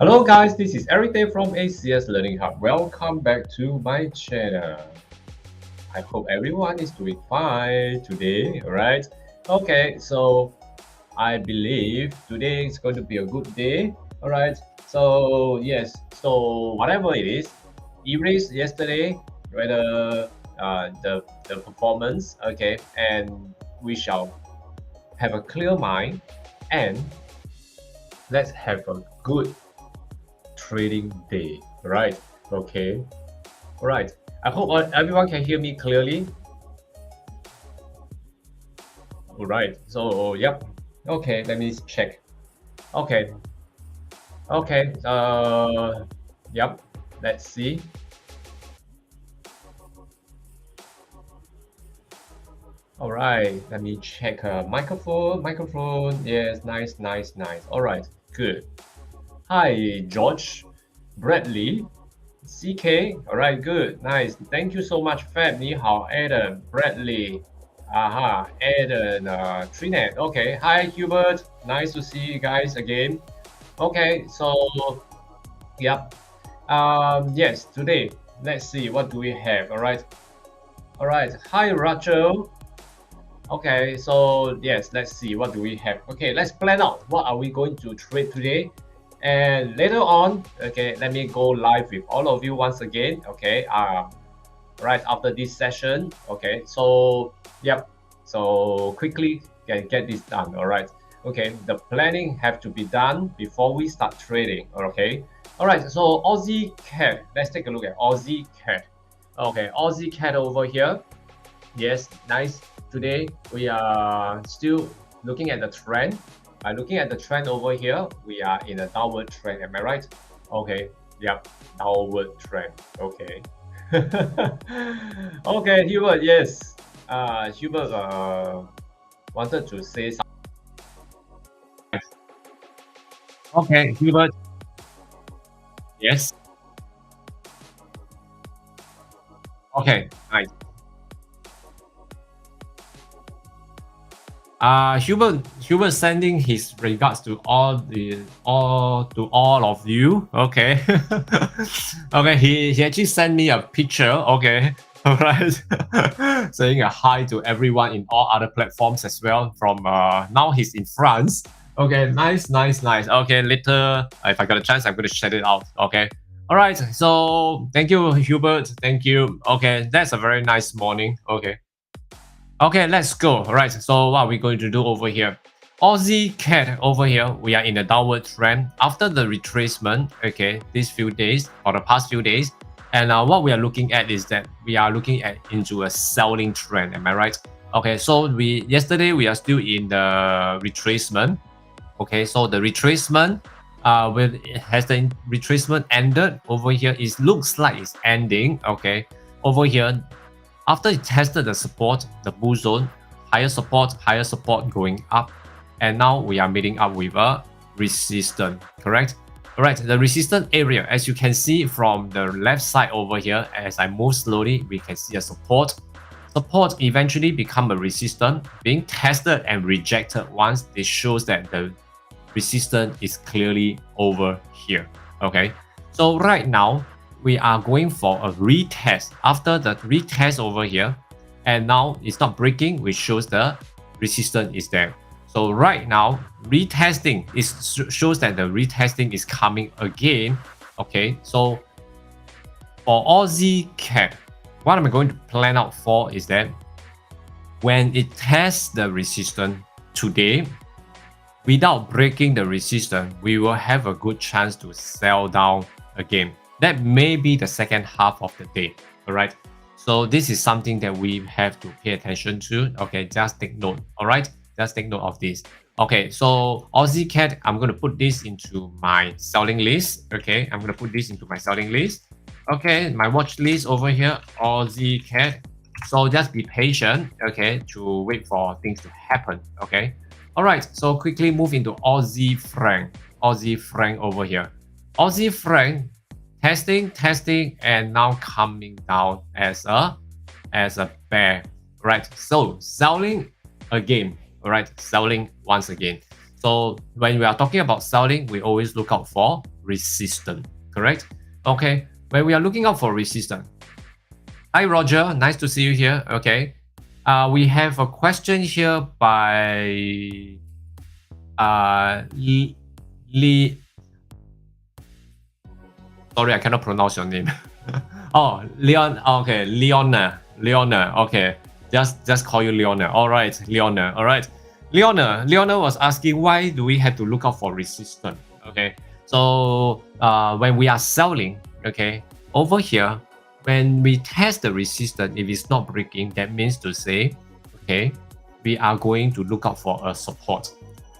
Hello guys, this is Eric Day from ACS Learning Hub. Welcome back to my channel. I hope everyone is doing fine today, alright? Okay, so I believe today is going to be a good day, alright? So yes, so whatever it is, erase yesterday, whether the performance, okay, and we shall have a clear mind and let's have a good trading day, right? Okay, all right. I hope everyone can hear me clearly. All right, so yep. Okay, let me check. Okay, okay, yep, let's see. All right, let me check microphone, yes, nice. All right, good. Hi, George, Bradley, CK, all right, good, nice. Thank you so much, Fab, Ni hao, Adam, Bradley, Adam, Trinet, okay. Hi, Hubert, nice to see you guys again. Okay, so, yep. Yes, today, let's see, what do we have, all right. All right, hi, Rachel. Okay, so yes, let's see, what do we have. Okay, let's plan out what are we going to trade today. And later on, okay, let me go live with all of you once again, okay, right after this session. Okay, so yep, so quickly can get this done. All right, okay, the planning have to be done before we start trading. Okay, all right, so Aussie CAD, let's take a look at Aussie CAD. Okay, Aussie CAD over here. Yes, nice. Today we are still looking at the trend. Looking at the trend over here, we are in a downward trend. Am I right? Okay. Yep. Downward trend. Okay. Okay, Hubert. Yes. Hubert wanted to say something. Okay, Hubert. Yes. Okay. Nice. Hubert sending his regards to all of you. Okay. Okay, he actually sent me a picture. Okay. All right. Saying a hi to everyone in all other platforms as well. From now he's in France. Okay, nice. Okay, later if I got a chance, I'm gonna check it out. Okay. All right. So thank you, Hubert. Thank you. Okay, that's a very nice morning. Okay. Okay, let's go. All right, so what are we going to do over here? Aussie CAD over here, we are in a downward trend after the retracement, okay, these few days or the past few days. And what we are looking at is that we are looking at into a selling trend. Am I right? Okay, so yesterday we are still in the retracement. Okay, so the retracement, has the retracement ended over here? It looks like it's ending. Okay, over here, after it tested the support, the bull zone, higher support going up, and now we are meeting up with a resistance, correct? All right, the resistance area, as you can see from the left side over here, as I move slowly, we can see a support. Support eventually become a resistance, being tested and rejected once. This shows that the resistance is clearly over here, okay? So right now, we are going for a retest after the retest over here, and now it's not breaking, which shows the resistance is there. So right now, retesting shows that the retesting is coming again. Okay, so for Aussie CAD, what I'm going to plan out for is that when it tests the resistance today, without breaking the resistance, we will have a good chance to sell down again. That may be the second half of the day. All right, so this is something that we have to pay attention to. Okay, just take note. All right, just take note of this. Okay, so Aussie CAD, I'm going to put this into my selling list. Okay, I'm going to put this into my selling list. Okay, my watch list over here, Aussie CAD. So just be patient, okay, to wait for things to happen. Okay, all right, so quickly move into Aussie franc. Aussie franc over here. Aussie franc, testing, and now coming down as a bear, right? So selling again, all right, selling once again. So when we are talking about selling, we always look out for resistance, correct? Okay, when we are looking out for resistance. Hi Roger, nice to see you here. Okay, we have a question here by Lee. Sorry, I cannot pronounce your name. Oh, Leon. Okay, Leona. Okay, just call you Leona. All right, Leona. All right, Leona was asking why do we have to look out for resistance? Okay, so when we are selling, okay, over here, when we test the resistance, if it's not breaking, that means to say, okay, we are going to look out for a support.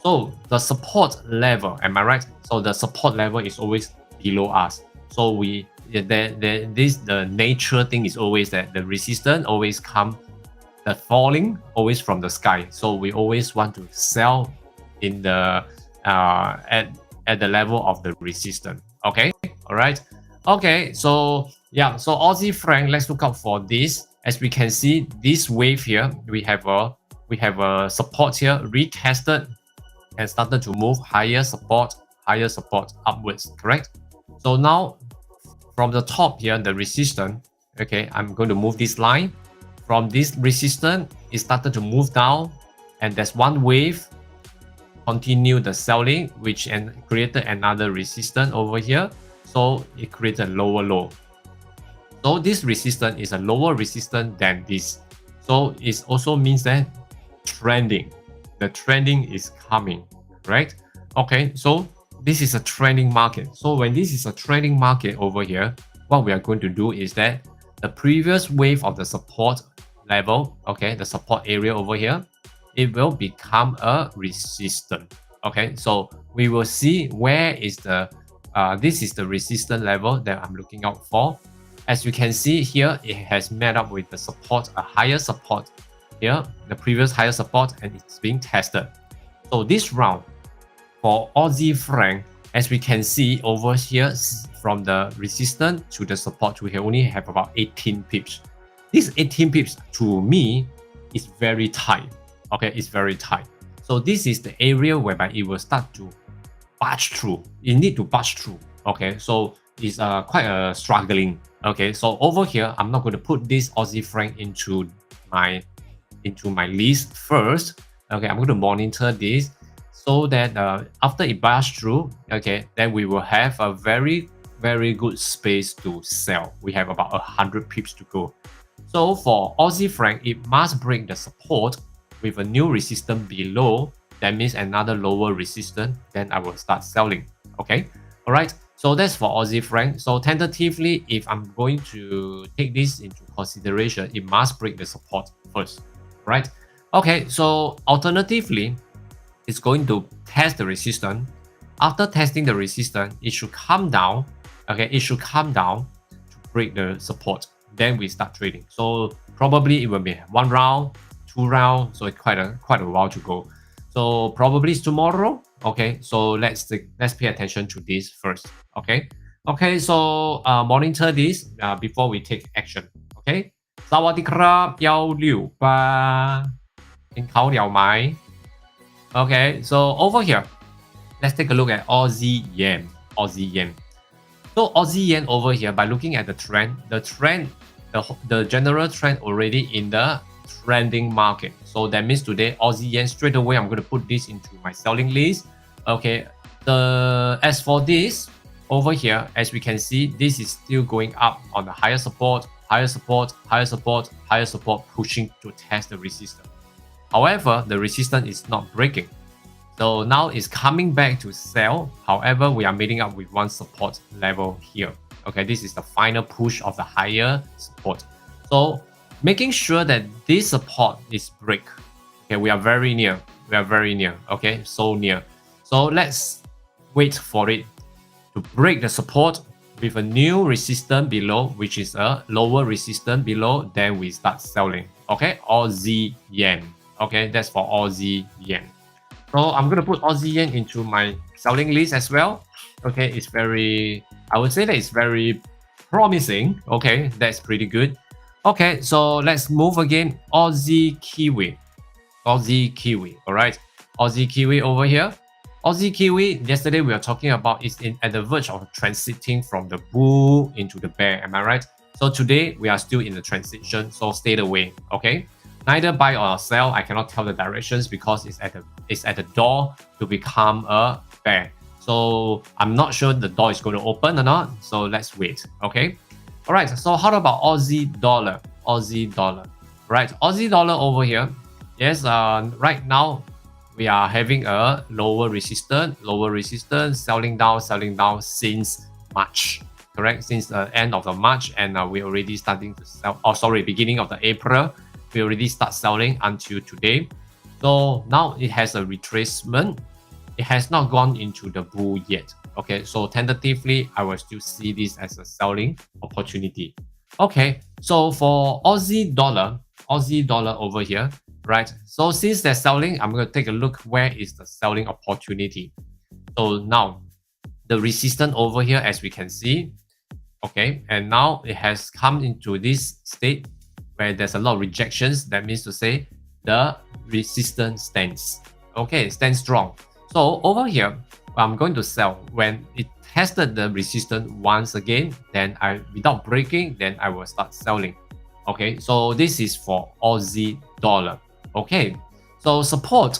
So the support level, am I right? So the support level is always below us. So the nature thing is always that the resistance always come, the falling always from the sky. So we always want to sell in the at the level of the resistance. Okay, all right. Okay, so yeah, so Aussie franc, let's look out for this. As we can see, this wave here, we have a support here, retested and started to move higher support upwards, correct? So now from the top here, the resistance, okay, I'm going to move this line. From this resistance, it started to move down, and there's one wave, continue the selling, which created another resistance over here. So it created a lower low. So this resistance is a lower resistance than this. So it also means that trending, the trending is coming, right? Okay, so this is a trending market. So when this is a trending market over here, what we are going to do is that the previous wave of the support level, okay, the support area over here, it will become a resistance. Okay, so we will see where is the this is the resistance level that I'm looking out for. As you can see here, it has met up with the support, a higher support here, the previous higher support, and it's being tested. So this round for Aussie franc, as we can see over here, from the resistance to the support, we only have about 18 pips. This 18 pips to me is very tight. Okay, it's very tight. So this is the area whereby it will start to budge through. You need to budge through. Okay, so it's quite struggling. Okay, so over here, I'm not going to put this Aussie franc into my list first. Okay, I'm going to monitor this so that after it budge through, okay, then we will have a very good space to sell. We have about 100 pips to go. So for Aussie franc, it must break the support with a new resistance below. That means another lower resistance. Then I will start selling. Okay, all right. So that's for Aussie franc. So tentatively, if I'm going to take this into consideration, it must break the support first, right? Okay, so alternatively, it's going to test the resistance. After testing the resistance, it should come down. Okay, it should come down to break the support. Then we start trading. So probably it will be 1 round, 2 rounds. So it's quite a while to go. So probably it's tomorrow. Okay, so let's pay attention to this first. Okay, so monitor this before we take action. Okay, สวัสดีครับ168กินข้าวเหนียวไหม Okay, so over here, let's take a look at Aussie Yen. So Aussie Yen over here, by looking at the trend, the general trend already in the trending market. So that means today Aussie Yen, straight away I'm going to put this into my selling list. Okay, as for this over here, as we can see, this is still going up on the higher support, pushing to test the resistance. However, the resistance is not breaking. So now it's coming back to sell. However, we are meeting up with one support level here. Okay, this is the final push of the higher support. So making sure that this support is break. Okay, we are very near. Okay, so near. So let's wait for it to break the support with a new resistance below, which is a lower resistance below. Then we start selling. Okay, Aussie Yen. Okay, that's for Aussie Yen. So I'm going to put Aussie Yen into my selling list as well. Okay, I would say that it's very promising. Okay, that's pretty good. Okay, so let's move again. Aussie Kiwi. All right, Aussie Kiwi over here. Aussie Kiwi, yesterday we were talking about is at the verge of transiting from the bull into the bear. Am I right? So today we are still in the transition, so stay away. Okay. Neither buy or sell. I cannot tell the directions because it's at the door to become a bear. So I'm not sure the door is going to open or not. So let's wait. Okay. All right. So how about Aussie dollar? Aussie dollar. Right. Aussie dollar over here. Yes. Right now we are having a lower resistance, selling down since March, correct? Since the end of the March, and we're already starting to sell. Oh, sorry, beginning of the April, we already start selling until today. So now it has a retracement. It has not gone into the bull yet. Okay, so tentatively, I will still see this as a selling opportunity. Okay, so for Aussie dollar over here. Right, so since they're selling, I'm going to take a look where is the selling opportunity. So now the resistance over here, as we can see, okay, and now it has come into this state where there's a lot of rejections. That means to say the resistance stands, okay, stands strong. So over here, I'm going to sell when it tested the resistance once again. Then without breaking, then I will start selling. Okay, so this is for Aussie dollar. Okay, so support,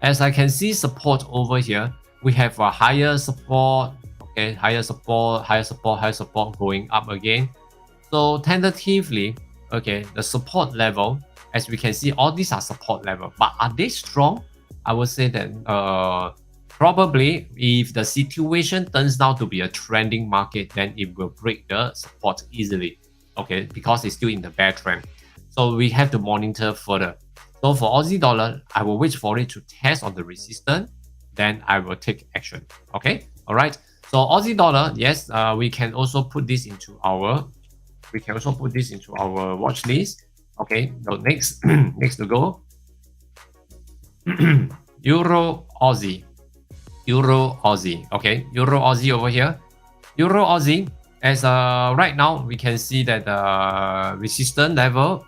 as I can see support over here, we have a higher support, okay, higher support going up again. So tentatively, okay, the support level, as we can see, all these are support level, but are they strong? I would say that probably if the situation turns out to be a trending market, then it will break the support easily, okay, because it's still in the bear trend. So we have to monitor further. So for Aussie dollar, I will wait for it to test on the resistance, then I will take action. Okay, all right. So Aussie dollar, yes, we can also put this into our watch list. Okay, so next next to go, Euro Aussie. Okay, Euro Aussie over here. Euro Aussie, as right now we can see that the resistance level,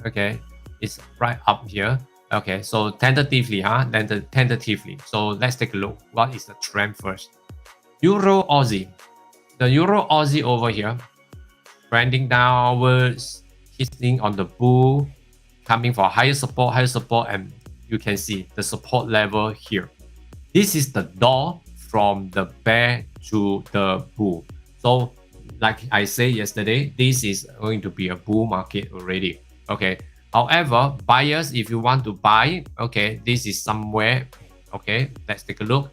okay, is right up here. Okay, so tentatively, tentatively. So let's take a look. What is the trend first? Euro Aussie. The Euro Aussie over here, trending downwards, hitting on the bull, coming for higher support, and you can see the support level here. This is the door from the bear to the bull. So like I said yesterday, this is going to be a bull market already. Okay. However, buyers, if you want to buy, okay, this is somewhere. Okay, let's take a look.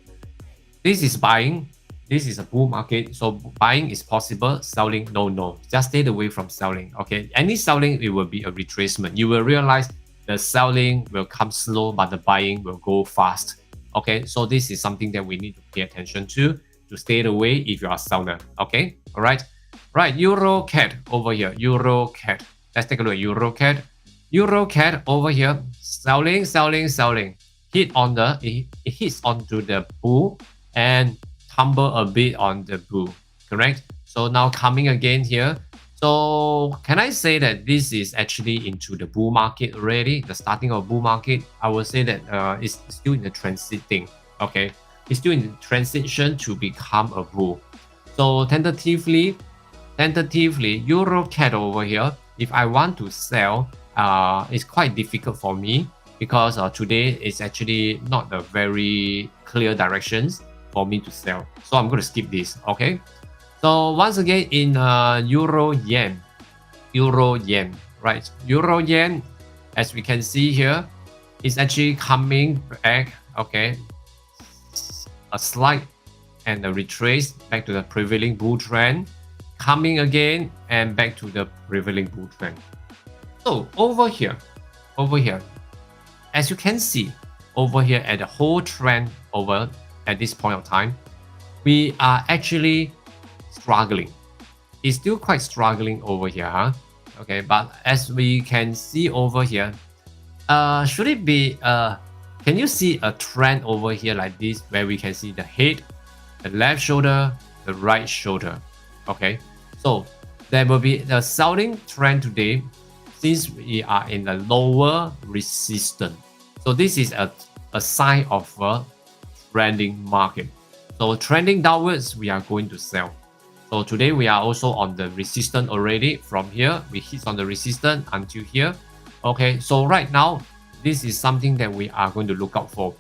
This is buying. This is a bull market. So buying is possible. Selling, no. Just stay away from selling. Okay, any selling, it will be a retracement. You will realize the selling will come slow, but the buying will go fast. Okay, so this is something that we need to pay attention to stay away if you are a seller. Okay, all right. Right, EUROCAD over here. EUROCAD. Let's take a look at EUROCAD. EUROCAD over here, selling. It hits onto the bull and tumble a bit on the bull, correct? So now coming again here. So can I say that this is actually into the bull market already? The starting of bull market, I would say that it's still in the transiting. Okay, it's still in the transition to become a bull. So tentatively, EUROCAD over here, if I want to sell, it's quite difficult for me because today it's actually not a very clear directions for me to sell. So I'm going to skip this. Okay. So once again in Euro Yen, right? Euro Yen, as we can see here, is actually coming back. Okay. A slight and a retrace back to the prevailing bull trend, coming again and back to the prevailing bull trend. So over here, as you can see over here at the whole trend over at this point of time, we are actually struggling. It's still quite struggling over here, huh? Okay, but as we can see over here, should it be can you see a trend over here like this where we can see the head, the left shoulder, the right shoulder? Okay, so there will be the selling trend today since we are in the lower resistance. So this is a sign of a trending market. So trending downwards, we are going to sell. So today we are also on the resistance already. From here, we hit on the resistance until here. Okay, so right now, this is something that we are going to look out for.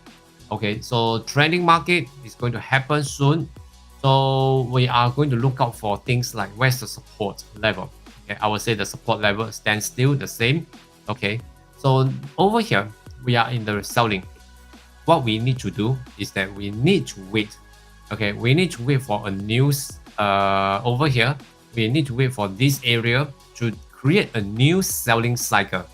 Okay, so trending market is going to happen soon. So we are going to look out for things like where's the support level. Okay, I would say the support level stands still the same. Okay, so over here, we are in the selling. What we need to do is that we need to wait. Okay, we need to wait for a news over here. We need to wait for this area to create a new selling cycle.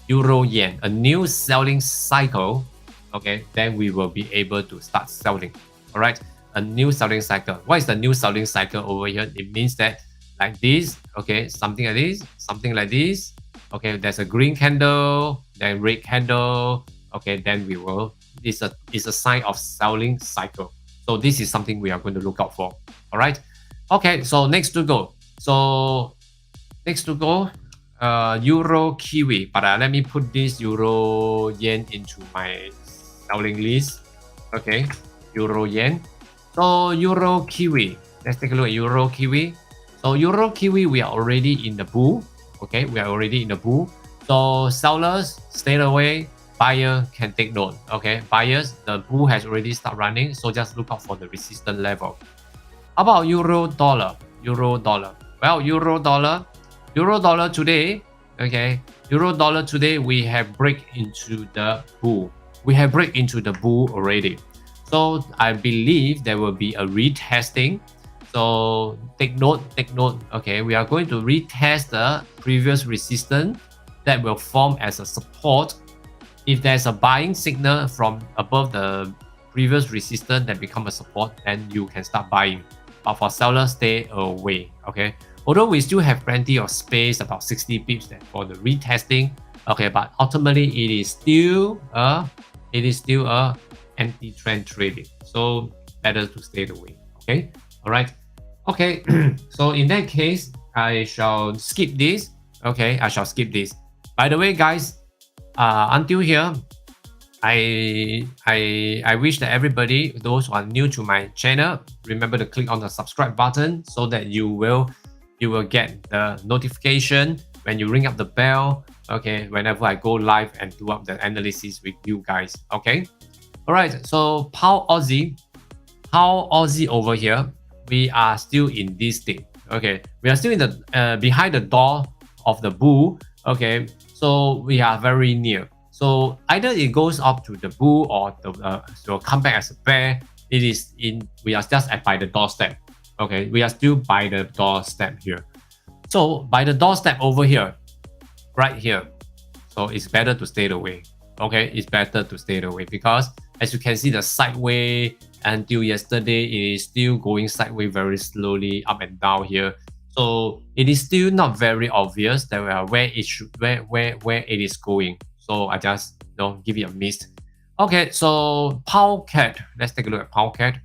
Euro Yen, a new selling cycle. Okay, then we will be able to start selling. All right, a new selling cycle. What is the new selling cycle over here? It means that like this, okay, something like this, something like this. Okay, there's a green candle, then red candle. Okay, then we will. It's a sign of selling cycle. So this is something we are going to look out for. All right. Okay, so next to go. So next to go, Euro Kiwi. But let me put this Euro Yen into my selling list. Okay, Euro Yen. So Euro Kiwi. Let's take a look at Euro Kiwi. So Euro Kiwi, we are already in the bull. Okay, we are already in the bull. So sellers, stay away. Buyer can take note. Okay, buyers, the bull has already started running. So just look out for the resistance level. How about Euro Dollar? Euro Dollar. Well, Euro Dollar today. Okay, Euro Dollar today we have break into the bull. We have break into the bull already. So I believe there will be a retesting. So take note. Okay, we are going to retest the previous resistance that will form as a support. If there's a buying signal from above the previous resistance that become a support, then you can start buying. But for sellers, stay away. Okay. Although we still have plenty of space, about 60 pips for the retesting. Okay, but ultimately it is still a anti-trend trading. So better to stay away. Okay. All right. Okay. So in that case, I shall skip this. Okay, I shall skip this. By the way, guys, until here, I wish that everybody, those who are new to my channel, remember to click on the subscribe button so that you will get the notification when you ring up the bell. Okay, whenever I go live and do up the analysis with you guys. Okay, all right. So Pound Aussie over here, we are still in this state. Okay, we are still in the behind the door of the bull. Okay, so we are very near. So either it goes up to the bull or so come back as a bear. We are just by the doorstep. Okay, we are still by the doorstep here. So by the doorstep over here, right here. So it's better to stay away. Okay, it's better to stay away because as you can see, the sideways until yesterday it is still going sideways very slowly up and down here. So it is still not very obvious that where it is going. So I just give it a miss. Okay, so AUDCAD. Let's take a look at AUDCAD.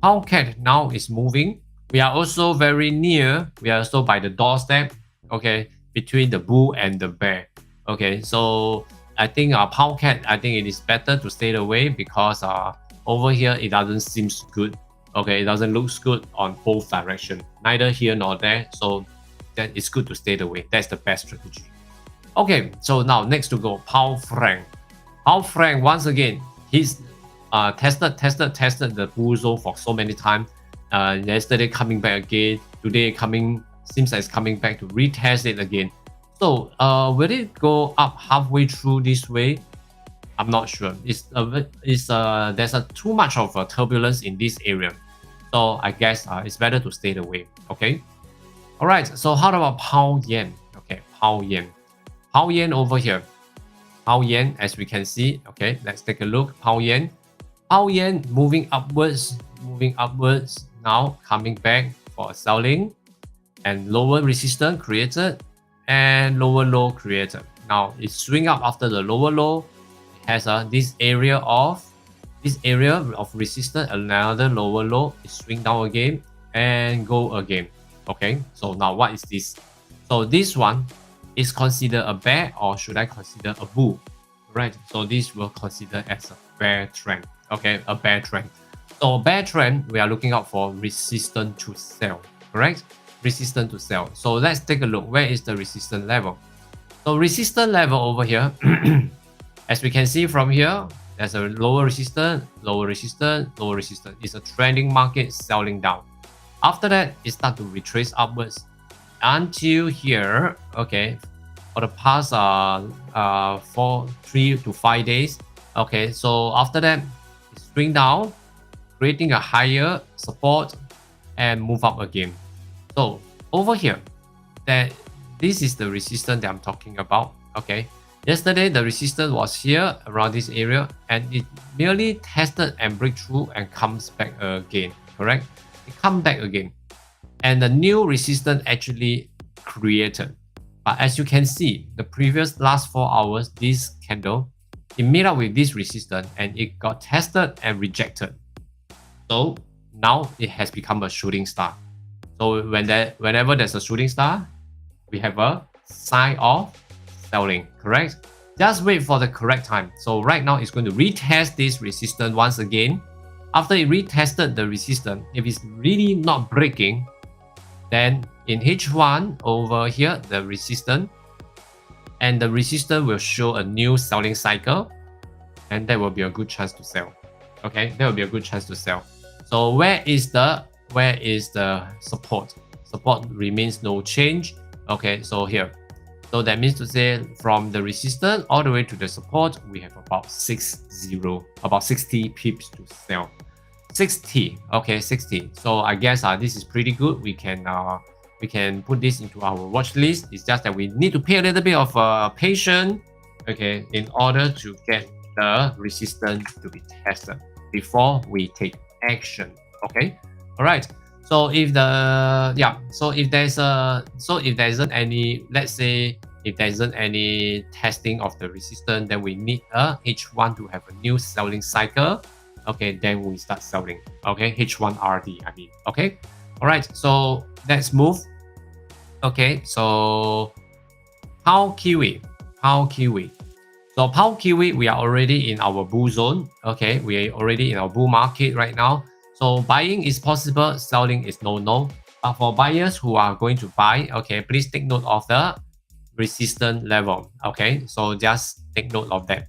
AUDCAD now is moving. We are also very near. We are also by the doorstep. Okay, between the bull and the bear. Okay, so I think AUDCAD, I think it is better to stay away because over here it doesn't seem good. Okay, it doesn't look good on both directions, neither here nor there. So that it's good to stay away. That's the best strategy. Okay, so now next to go, Pound Franc. Pound Franc once again, he's tested the bull zone for so many times. Yesterday coming back again. Today seems like it's coming back to retest it again. So will it go up halfway through this way? I'm not sure. There's too much of turbulence in this area. So I guess it's better to stay away. Okay. All right. So how about Pound Yen? Okay, Pound Yen. Pound Yen over here. Pound Yen, as we can see. Okay, let's take a look. Pound Yen. Pound Yen moving upwards. Now coming back for selling, and lower resistance created, and lower low created. Now it swing up after the lower low. It has this area of resistance, another lower low. It swing down again and go again. Okay, so now what is this? So this one is considered a bear, or should I consider a bull? Right, so this will consider as a bear trend. Okay, a bear trend. So bear trend, we are looking out for resistance to sell, correct? Resistance to sell. So let's take a look. Where is the resistance level? So resistance level over here, as we can see from here, there's a lower resistance, lower resistance, lower resistance. It's a trending market selling down. After that, it starts to retrace upwards until here. Okay, for the past 3 to 5 days. Okay, so after that, it swing down, creating a higher support and move up again. So over here, that this is the resistance that I'm talking about. Okay, yesterday the resistance was here around this area, and it merely tested and break through and comes back again. Correct? It come back again, and the new resistance actually created. But as you can see, the previous last 4 hours, this candle, it made up with this resistance and it got tested and rejected. So now it has become a shooting star. So whenever there's a shooting star, we have a sign of selling, correct? Just wait for the correct time. So right now it's going to retest this resistance once again. After it retested the resistance, if it's really not breaking, then in H1 over here, the resistance, and the resistance will show a new selling cycle, and that will be a good chance to sell. Okay, that will be a good chance to sell. So where is the support? Support remains no change. Okay, so here. So that means to say from the resistance all the way to the support, we have about 60 pips to sell. 60, okay, 60. So I guess this is pretty good. We can put this into our watch list. It's just that we need to pay a little bit of patience, okay, in order to get the resistance to be tested before we take action. Okay, all right. So if if there isn't any, let's say if there isn't any testing of the resistance, then we need a H1 to have a new selling cycle. Okay, then we start selling. Okay, H1RD, I mean. Okay, all right. So let's move. Okay, so pound Kiwi. So pound Kiwi, we are already in our bull zone. Okay, we are already in our bull market right now. So buying is possible, selling is no. But for buyers who are going to buy, okay, please take note of the resistance level. Okay, so just take note of that.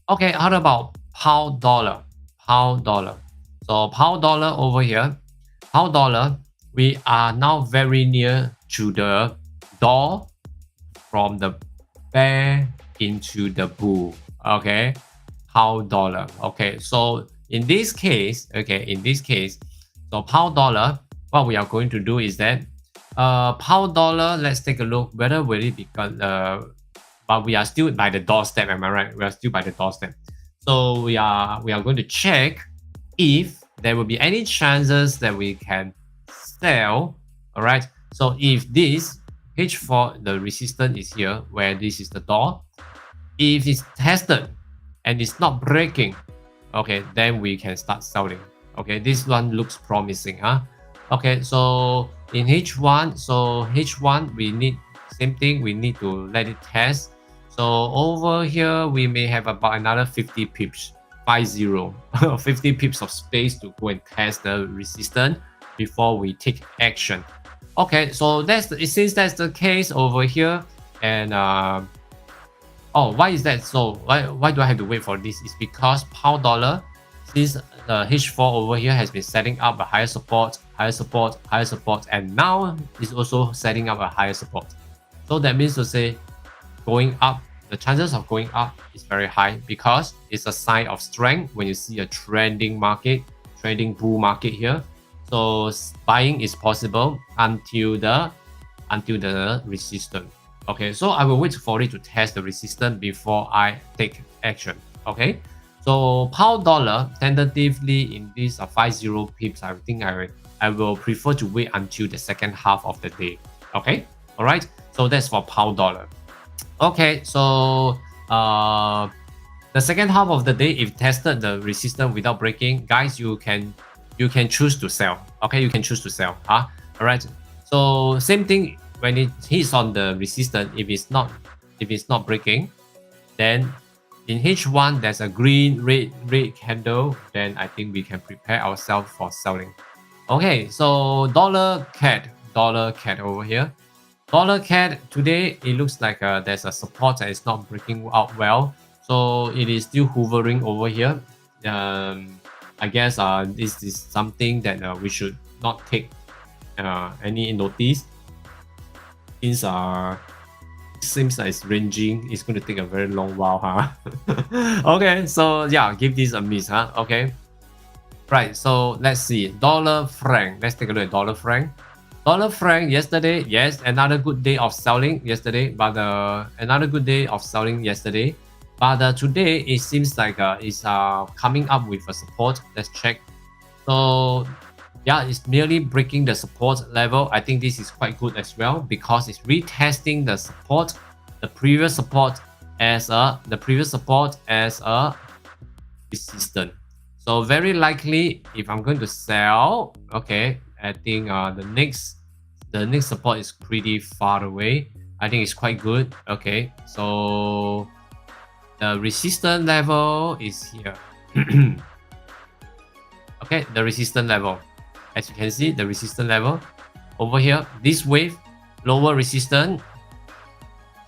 Okay, how about pound dollar? So pound dollar over here, pound dollar, we are now very near to the door from the bear into the bull. Okay, pound dollar. Okay, so in this case, so pound dollar, what we are going to do is that pound dollar, let's take a look whether will it become but we are still by the doorstep, am I right? We are still by the doorstep. So we are going to check if there will be any chances that we can sell. All right. So if this H4, the resistance is here where this is the door. If it's tested and it's not breaking, okay, then we can start selling. Okay, this one looks promising, huh? Okay, so in H1, we need same thing. We need to let it test. So over here, we may have about another 50 pips, 50 pips of space to go and test the resistance before we take action. Okay, so since that's the case over here, and why is that so? Why do I have to wait for this? It's because pound dollar, since the H4 over here has been setting up a higher support, and now it's also setting up a higher support. So that means to say, going up, the chances of going up is very high because it's a sign of strength when you see a trending bull market here. So buying is possible until the resistance. Okay, so I will wait for it to test the resistance before I take action. Okay, so pound dollar tentatively in this 50 pips, I think I will prefer to wait until the second half of the day. Okay, all right. So that's for pound dollar. Okay, so the second half of the day, if tested the resistance without breaking, guys, you can choose to sell. Okay, you can choose to sell. All right. So same thing when it hits on the resistance. If it's not breaking, then in H1 there's a green red candle, then I think we can prepare ourselves for selling. Okay, so dollar CAD over here. Dollar CAD today, it looks like there's a support that is not breaking out well, so it is still hovering over here. I guess this is something that we should not take any notice, since seems like it's ranging. It's going to take a very long while, huh? Okay, so yeah, give this a miss, huh? Okay, right. So let's see dollar franc. Let's take a look at dollar franc. Dollar franc yesterday, yes, another good day of selling yesterday, but another good day of selling yesterday. But today it seems like it's coming up with a support. Let's check. So yeah, it's merely breaking the support level. I think this is quite good as well, because it's retesting the support, the previous support as a resistance. So very likely, if I'm going to sell, okay, I think the next support is pretty far away. I think it's quite good. Okay, so the resistance level is here. Okay, the resistance level. As you can see, the resistance level over here, this wave, lower resistance,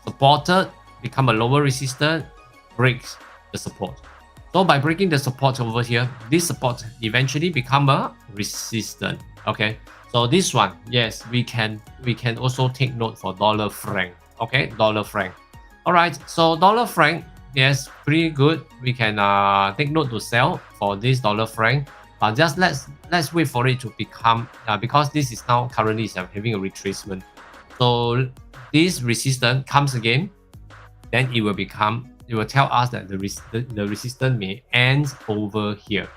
supported, become a lower resistance, breaks the support. So by breaking the support over here, this support eventually become a resistance. Okay, so this one, yes, we can also take note for dollar franc. Okay, dollar franc. All right, so dollar franc, yes, pretty good. We can take note to sell for this dollar franc. But just let's wait for it to become because this is now currently having a retracement. So this resistance comes again, then it will tell us that the resistance may end over here,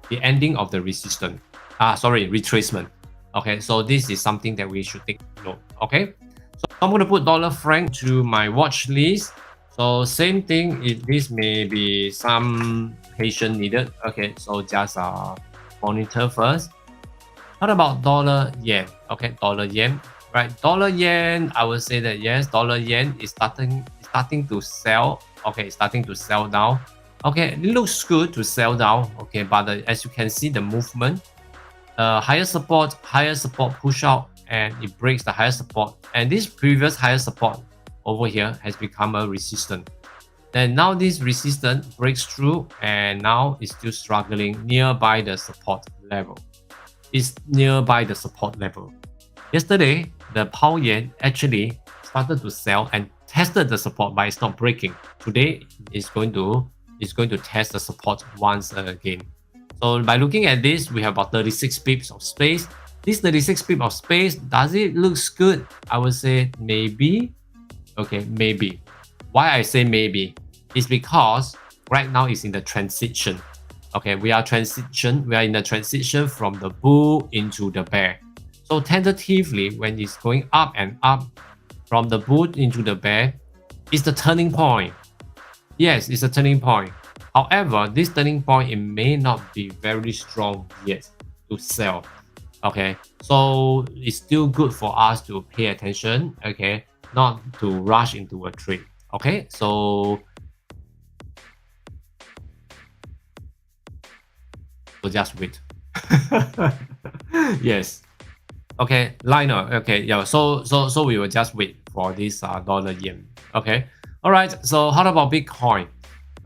the ending of the resistance. Retracement. Okay, so this is something that we should take note. Okay, so I'm going to put dollar franc to my watch list. So same thing, this may be some patience needed. Okay, so just monitor first. What about dollar yen? Okay, dollar yen, right? Dollar yen, I would say that yes, dollar yen is starting to sell. Okay, starting to sell down. Okay, it looks good to sell down. Okay, but as you can see, the movement, higher support push out, and it breaks the higher support. And this previous higher support over here has become a resistance. Then now this resistance breaks through, and now it's still struggling nearby the support level. It's nearby the support level. Yesterday, the pound yen actually started to sell and tested the support, but it's not breaking. Today, it's going to test the support once again. So by looking at this, we have about 36 pips of space. This 36 pips of space, does it looks good? I would say maybe. Okay, maybe. Why I say maybe? Is because right now it's in the transition. Okay, we are in the transition from the bull into the bear. So tentatively, when it's going up and up from the bull into the bear, it's the turning point. Yes, it's a turning point. However, this turning point, it may not be very strong yet to sell. Okay, so it's still good for us to pay attention. Okay, not to rush into a trade. Okay, so just wait. Yes. Okay, liner. Okay, yeah. So we will just wait for this dollar yen. Okay. All right. So how about Bitcoin?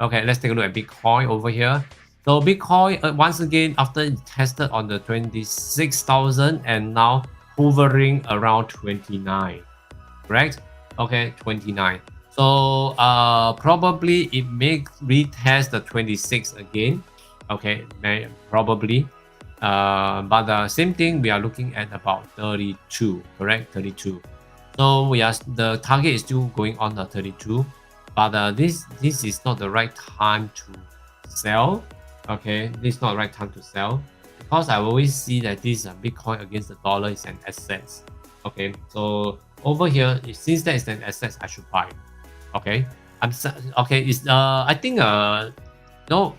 Okay, let's take a look at Bitcoin over here. So Bitcoin once again, after it tested on the 26,000 and now hovering around 29. Correct? Okay, 29. So probably it may retest the 26 again. Okay, probably. But the same thing, we are looking at about 32, correct? 32. So the target is still going on the 32, but this is not the right time to sell. Okay, this is not the right time to sell, because I always see that this Bitcoin against the dollar is an asset. Okay, so over here, since that is an asset, I should buy. Okay, I think no.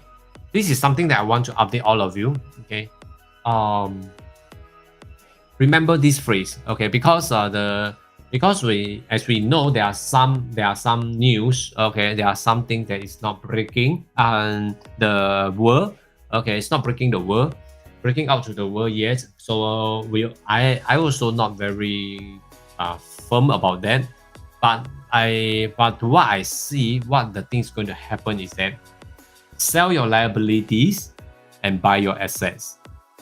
This is something that I want to update all of you. Okay, remember this phrase. Okay, because the because as we know, there are some news. Okay, there are some things that is not breaking and the world. Okay, it's not breaking the world, breaking out to the world yet. So I also not very firm about that. But what I see, what the thing is going to happen is that sell your liabilities and buy your assets.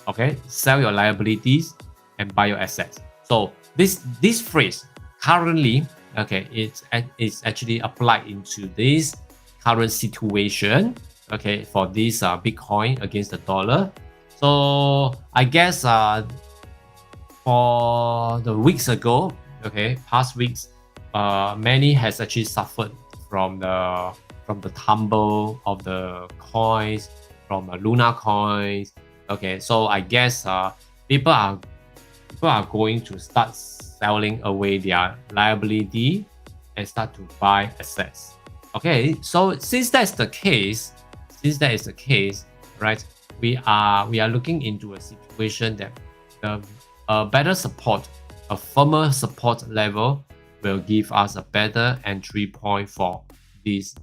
Okay, sell your liabilities and buy your assets. So this phrase currently, okay, it's actually applied into this current situation. Okay, for this Bitcoin against the dollar. So I guess for the weeks ago, okay, past weeks, many has actually suffered from the tumble of the coins, from Luna coins. Okay, so I guess people are going to start selling away their liability and start to buy assets. Okay, so since that is the case, right, we are looking into a situation that a better support, a firmer support level will give us a better entry point for this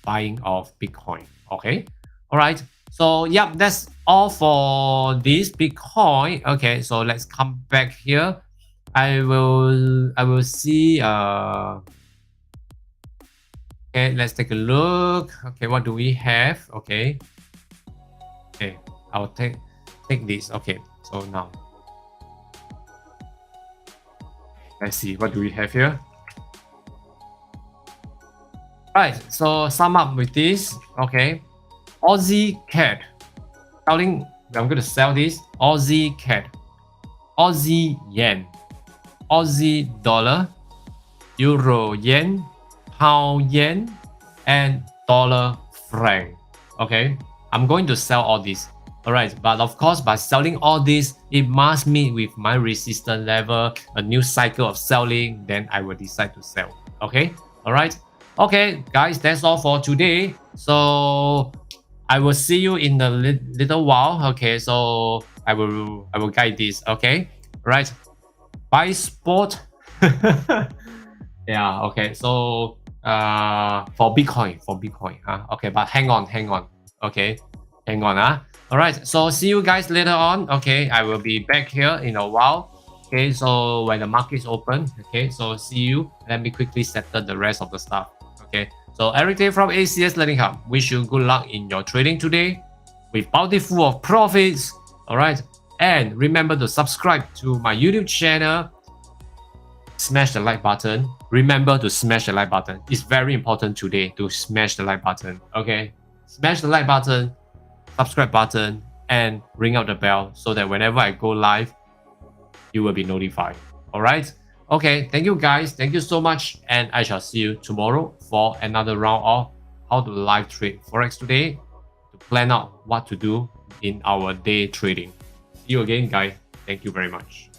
buying of Bitcoin. Okay, all right. So yeah, that's all for this Bitcoin. Okay, so let's come back here. I will see. Okay, let's take a look. Okay, what do we have? Okay, I'll take this. Okay, so now let's see what do we have here. Right, so sum up with this. Okay, Aussie CAD selling. I'm going to sell this Aussie CAD, Aussie Yen, Aussie Dollar, Euro Yen, Pound Yen, and Dollar Franc. Okay, I'm going to sell all this. All right, but of course, by selling all this, it must meet with my resistance level, a new cycle of selling. Then I will decide to sell. Okay, all right. Okay, guys, that's all for today. So I will see you in a little while. Okay, so I will guide this. Okay, right. Buy spot. Yeah. Okay. So for Bitcoin. Okay, but hang on. Okay, hang on. All right. So see you guys later on. Okay, I will be back here in a while. Okay, so when the market is open. Okay, so see you. Let me quickly settle the rest of the stuff. Okay, so everything from ACS Learning Hub. Wish you good luck in your trading today with bountiful of profits. All right, and remember to subscribe to my YouTube channel. Smash the like button. Remember to smash the like button. It's very important today to smash the like button. Okay, smash the like button, subscribe button, and ring out the bell so that whenever I go live, you will be notified. All right. Okay, thank you guys. Thank you so much. And I shall see you tomorrow for another round of how to live trade Forex today to plan out what to do in our day trading. See you again, guys. Thank you very much.